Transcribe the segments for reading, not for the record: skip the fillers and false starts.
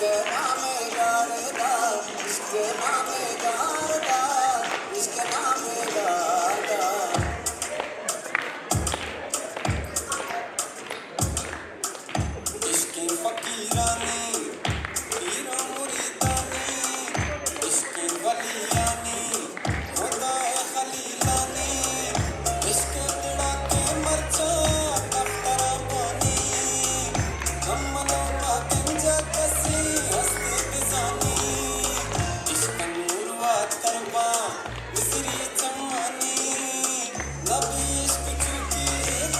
इसके नामे गारदा, इसके नामे गारदा, इसके नामे गारदा। इसकी फकीरानी पीरो मुरीदानी, इसकी वलियानी खुदाए खलीलानी, इसके तिड़ाके मरचा दफ्तर पानी, कमलों का गंजा कसी हस्ती बिजानी, इसका नूरवा तरबा मिसरी चमानी, नबी इश्क चुकी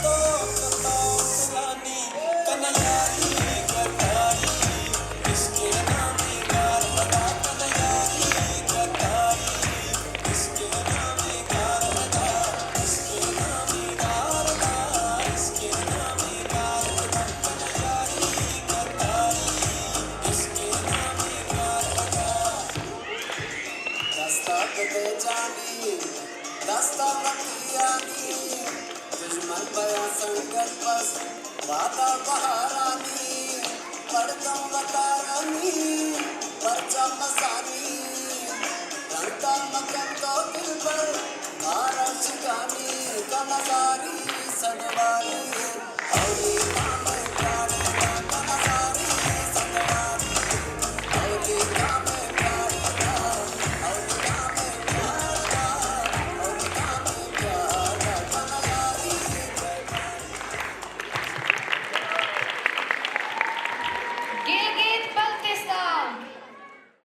तो कताओ फलानी, कन्हैयारी गद्दारी, इसके नामे गारदा, कन्हैयारी गद्दारी, इसके नामे गारदा, इसके नामे गारदा, इसके नामे गारदा, कन्हैयारी गद्दारी, इसके नामे गारदा। रास्ता कदे जानी, रास्ता बतियानी, दुश्मन बया संकट बस वादा बहारानी, पड़दम बतारानी, परचा मसानी, रंगता मकन तो दिल पर आरश गानी का नजारा।